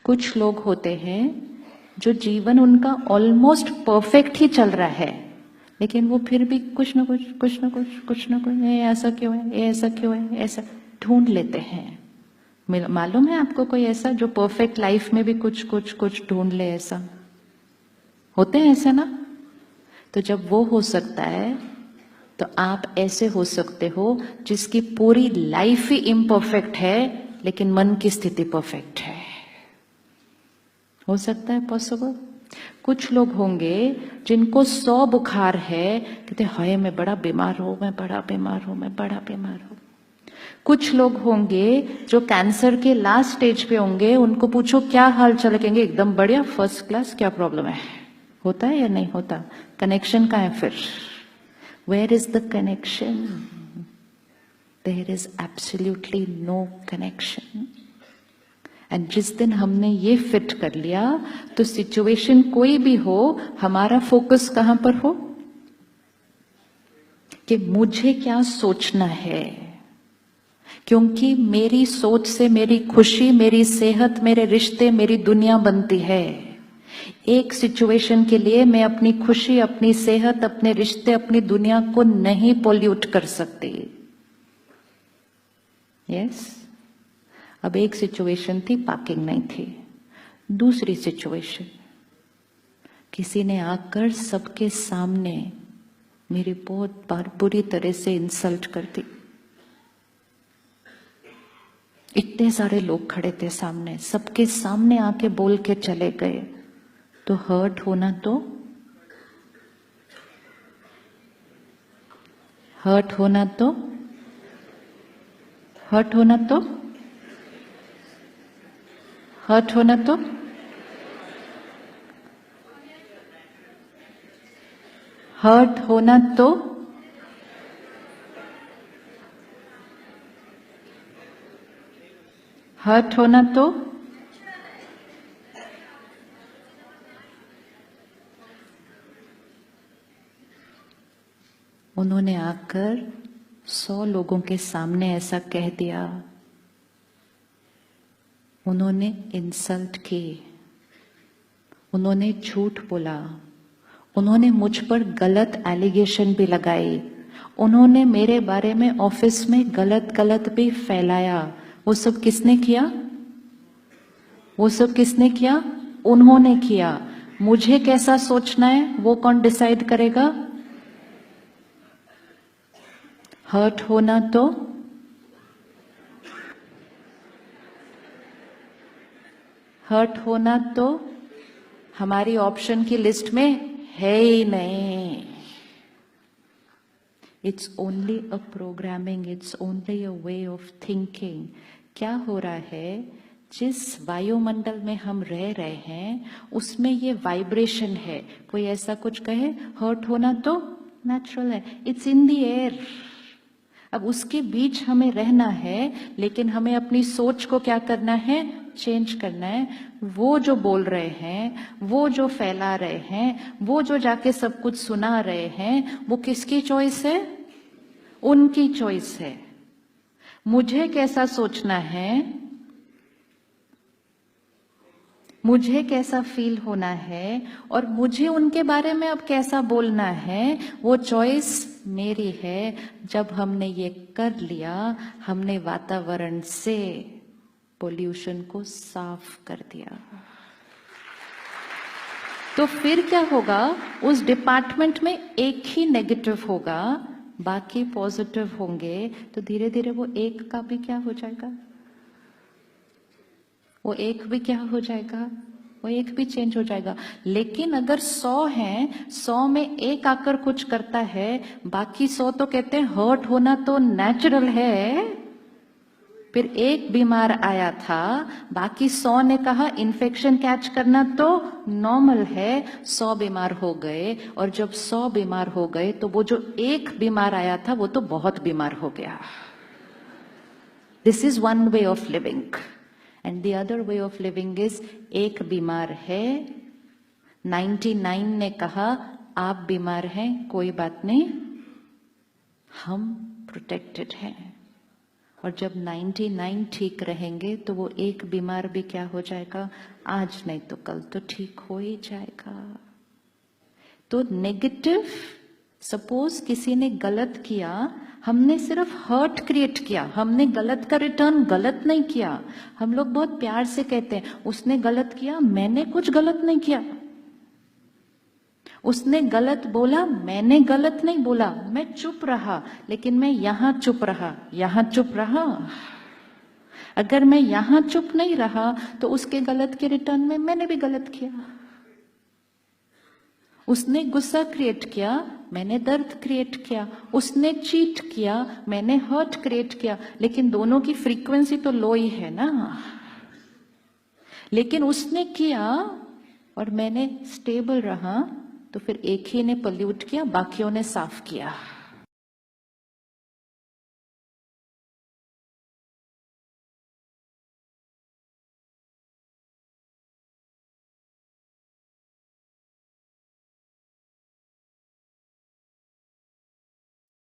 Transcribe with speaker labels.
Speaker 1: कुछ लोग होते हैं जो जीवन उनका ऑलमोस्ट परफेक्ट ही चल रहा है, लेकिन वो फिर भी कुछ ना कुछ ये ऐसा क्यों है, ये ऐसा क्यों है, ऐसा ढूंढ लेते हैं। मालूम है आपको कोई ऐसा जो परफेक्ट लाइफ में भी कुछ ढूंढ ले? ऐसा होते हैं ऐसे ना। तो जब वो हो सकता है तो आप ऐसे हो सकते हो जिसकी पूरी लाइफ ही इम्परफेक्ट है लेकिन मन की स्थिति परफेक्ट है। हो सकता है पॉसिबल? कुछ लोग होंगे जिनको 100 बुखार है, कहते हाय मैं बड़ा बीमार हूं, मैं बड़ा बीमार हूं। कुछ लोग होंगे जो कैंसर के लास्ट स्टेज पे होंगे, उनको पूछो क्या हाल चाल, कहेंगे एकदम बढ़िया, फर्स्ट क्लास, क्या प्रॉब्लम है? होता है या नहीं होता? कनेक्शन कहाँ है फिर? Where is the connection? There is absolutely no connection. And जिस दिन हमने ये फिट कर लिया तो सिचुएशन कोई भी हो, हमारा फोकस कहां पर हो कि मुझे क्या सोचना है, क्योंकि मेरी सोच से मेरी खुशी, मेरी सेहत, मेरे रिश्ते, मेरी दुनिया बनती है। एक सिचुएशन के लिए मैं अपनी खुशी, अपनी सेहत, अपने रिश्ते, अपनी दुनिया को नहीं पोल्यूट कर सकती। यस। अब एक सिचुएशन थी, पार्किंग नहीं थी। दूसरी सिचुएशन, किसी ने आकर सबके सामने मेरी बहुत बार बुरी तरह से इंसल्ट कर दी। इतने सारे लोग खड़े थे सामने, सबके सामने आके बोल के चले गए। तो हर्ट होना तो हर्ट होना तो हर्ट होना तो हर्ट होना तो हर्ट होना तो हर्ट होना तो उन्होंने आकर 100 लोगों के सामने ऐसा कह दिया। उन्होंने इंसल्ट की, उन्होंने झूठ बोला, उन्होंने मुझ पर गलत एलिगेशन भी लगाई, उन्होंने मेरे बारे में ऑफिस में गलत भी फैलाया। वो सब किसने किया? वो सब किसने किया? उन्होंने किया। मुझे कैसा सोचना है वो कौन डिसाइड करेगा? हर्ट होना तो हर्ट होना तो हमारी ऑप्शन की लिस्ट में है ही नहीं। It's only a programming, it's only a way of thinking. क्या हो रहा है, जिस वायुमंडल में हम रह रहे हैं उसमें ये वाइब्रेशन है। कोई ऐसा कुछ कहे हर्ट होना तो नेचुरल है, इट्स इन द एयर। अब उसके बीच हमें रहना है, लेकिन हमें अपनी सोच को क्या करना है? चेंज करना है। वो जो बोल रहे हैं, वो जो फैला रहे हैं, वो जो जाके सब कुछ सुना रहे हैं, वो किसकी चॉइस है? उनकी चॉइस है। मुझे कैसा सोचना है, मुझे कैसा फील होना है, और मुझे उनके बारे में अब कैसा बोलना है, वो चॉइस मेरी है। जब हमने ये कर लिया, हमने वातावरण से पोल्यूशन को साफ कर दिया। तो फिर क्या होगा? उस डिपार्टमेंट में एक ही नेगेटिव होगा, बाकी पॉजिटिव होंगे। तो धीरे धीरे वो एक का भी क्या हो जाएगा? वो एक भी क्या हो जाएगा? वो एक भी चेंज हो जाएगा। लेकिन अगर 100 हैं, 100 में एक आकर कुछ करता है, बाकी 100 तो कहते हैं हर्ट होना तो नेचुरल है। फिर एक बीमार आया था, बाकी 100 ने कहा इन्फेक्शन कैच करना तो नॉर्मल है। 100 बीमार हो गए, और जब 100 बीमार हो गए तो वो जो एक बीमार आया था वो तो बहुत बीमार हो गया। This is one way of living. And the other way of living is, एक बीमार है, 99 ने कहा आप बीमार हैं, कोई बात नहीं, हम प्रोटेक्टेड हैं। और जब 99 ठीक रहेंगे तो वो एक बीमार भी क्या हो जाएगा, आज नहीं तो कल तो ठीक हो ही जाएगा। तो नेगेटिव, सपोज किसी ने गलत किया, हमने सिर्फ हर्ट क्रिएट किया, हमने गलत का रिटर्न गलत नहीं किया। हम लोग बहुत प्यार से कहते हैं उसने गलत किया, मैंने कुछ गलत नहीं किया। उसने गलत बोला, मैंने गलत नहीं बोला, मैं चुप रहा, लेकिन मैं यहां चुप रहा, यहां चुप रहा। अगर मैं यहां चुप नहीं रहा तो उसके गलत के रिटर्न में मैंने भी गलत किया। उसने गुस्सा क्रिएट किया, मैंने दर्द क्रिएट किया। उसने चीट किया, मैंने हर्ट क्रिएट किया। लेकिन दोनों की फ्रीक्वेंसी तो लो ही है ना। लेकिन उसने किया और मैंने स्टेबल रहा, तो फिर एक ही ने पोल्यूट किया, बाकियों ने साफ किया।